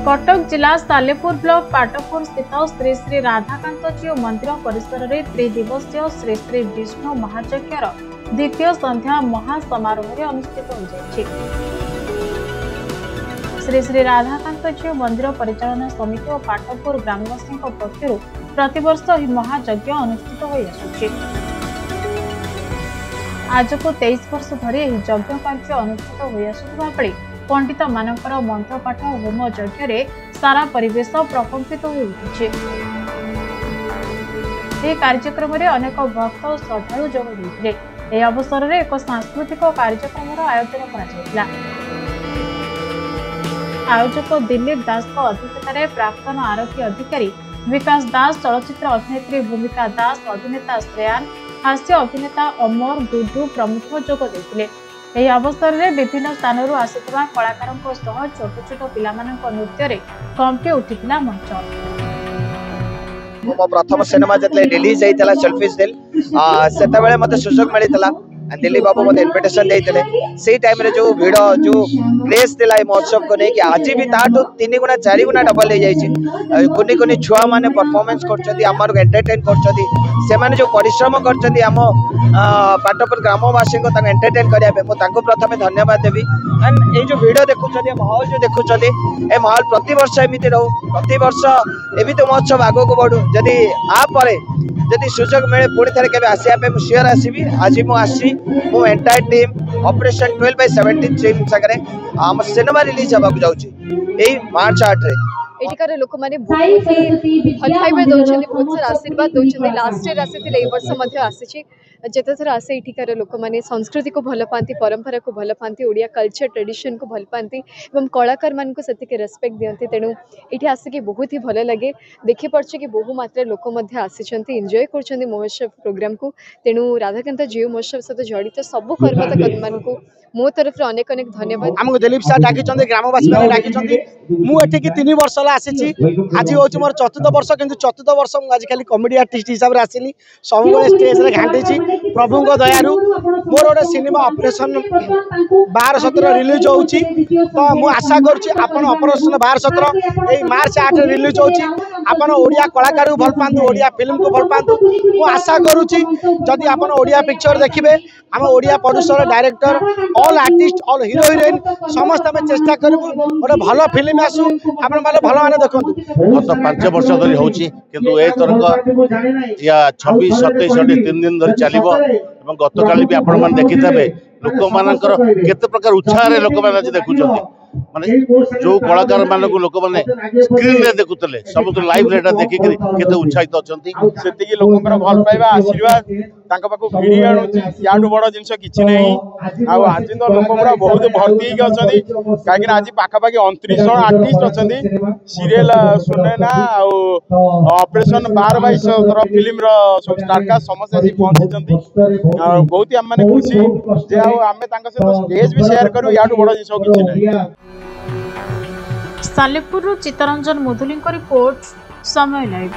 कटक जिला सालेपुर ब्लॉक पाटपुर स्थित श्री श्री राधाकांतजी मंदिर परिसर में त्रिदिवसीय श्री श्री विष्णु महायज्ञर द्वितीय संध्या महासमारोह अनुष्ठित हो जाएगी। श्री श्री राधाकांतजी मंदिर परिचालन समिति और पाटपुर ग्रामवासी पक्षर प्रतिवर्ष महायज्ञ अनुष्ठित हो आसुछि। आज को 23 वर्ष धरी यज्ञ कार्य अनुष्ठित हो आसुथिबा बेले पंडित मानकर मंत्रपाठ होम यज्ञ सारा परिवेश प्रकम्पित हो उठिछि। कार्यक्रम में अनेक भक्त और श्रद्धालु जोग देथिले। ए अवसर में एक सांस्कृतिक कार्यक्रम आयोजन करा। आयोजक दिलीप दास अध्यक्षतार प्राक्तन आरक्षी अधिकारी विकास दास, चलचित्र अभिनेत्री भूमिका दास, अभिनेता श्रेयान, हास्य अभिनेता अमर, डुडू प्रमुख जोग देथिले। ଏହି ଅବସରରେ ବିଭିନ୍ନ ସ୍ଥାନରୁ ଆସିଥିବା କଳାକାରଙ୍କ ସହ ଛୋଟ ଛୋଟ ପିଲାମାନଙ୍କ ନୃତ୍ୟରେ କମ୍ପି ଉଠିଥିଲା ମଞ୍ଚ। ମୋ ପ୍ରଥମ ସିନେମା ଯେତେବେଳେ ରିଲିଜ ହେଇଥିଲା ସେଲ୍ଫିଶ ଦିଲ୍, ସେତେବେଳେ ମୋତେ ସୁଯୋଗ ମିଳିଥିଲା। दिलीप बाबू मत इनविटेशन देते से टाइम रे जो भिड़ जो क्रेज थिला महोत्सव को लेकिन आज भी ताठू 3 गुना 4 गुना डबल हो जाइए। कुनी कुनी छुआ माने परफॉर्मेंस करछथि, हमर एंटरटेन करछथि, से माने जो परिश्रम करछथि हम पाटपुर ग्रामवासी को तांग एंटरटेन करिया पे मो तांको प्रथमे धन्यवाद देबी। एंड ए जो वीडियो देखुछथि, माहौल जो देखुछथि, ए माहौल प्रति वर्ष एमिति रहू, प्रति वर्ष एमिति महोत्सव आगो को बढ़ू। जदि आ परे जदि सुযোগ मिले पुणी थे के आसिया पे मु श्योर आसीबी। आज मु आसी मो एंटायर टीम ऑपरेशन 12/17 टीम सागरे हम सिनेमा रिलीज होगा जाउची एई मार्च 8 रे। एटिकार लोक माने बहुत ही भल पाइबा दउछन, बहुत सारा आशीर्वाद दउछन। लास्ट ईयर आसीथिले, ए वर्ष मध्ये आसीछि। जेते थर आसे एटिकार लोक माने संस्कृति को भल पांती, परंपरा को भल पांती, ओडिया कल्चर ट्रेडिशन को भल पांती एवं कलाकार मान को सतिके रेस्पेक्ट दियंती। तेणु एठी आसिके बहुत ही भल लगे। देखि पड़छ कि बहु मात्रा लोक मध्ये आसीछंती, एन्जॉय करछंती महोत्सव प्रोग्राम को। तेणु राधाकांत जीव महोत्सव सहित जड़ित सब कर्मकर्ता मान को मो तरफ अनेक अनेक धन्यवाद। हमको दिलीप सर डाकी ग्रामवासी मैंने डाकी मुझे 3 वर्ष आसी। आज हूँ मोर 4th वर्ष, किंतु 4th वर्ष मुझे खाली कॉमेडी आर्टिस्ट हिसाब से आसनी, सब स्टेज रे घाटी प्रभु दयारू। मोर गोटे सिनेमा ऑपरेशन 12/17 रिलीज होची, तो मु आशा करुच्ची आपण ऑपरेशन 12/17 यही मार्च 8 रिलीज होची। आपण ओडिया कलाकार को भल पांतु, ओडिया फिल्म को भल पांतु। मु आशा करुच्ची जदि आपण ओडिया पिक्चर देखिबे, आम Odia producer, director, all artist, all hero heroine समस्त आम चेष्टा करूँ गोटे भल फिल्म आसू, आपण माने भल माने देखंतु। गत 5 वर्ष धरी होची, किंतु ए तरक या 26, 27 3 दिन धरी चलिबो। एवं गतकाली भी आपण मान देखिथबे लोक मानकर केते प्रकार उत्साह रे लोक मान देखुचंती। माने जो कलाकार मान को लोक माने स्क्रीन रे देखुतले सब लाइव रेटा देखि केते उत्साहित अछंती। सेतिकी लोककर भल पाइबा आशीर्वाद तांका पाखु भिड़ी आनुची। याडू बड़ जिंस किछि नहीं। आ आज तो लोक पूरा बहुत भर्ती के अछंती, काहे कि आज पाखा पाखी 29 जन आर्टिस्ट अछंती। सीरियल सुनेना आ ऑपरेशन 12/17 फिल्म रो सब स्टारकास्ट समस्त आसी पहुंची जंती। बहुत ही हम माने खुशी जे आ हमें तांका से स्टेज भी शेयर करू। याडू बड़ जिंस किछि नहीं। सालेपुर चित्तरंजन मुदुली रिपोर्ट, समय लाइव।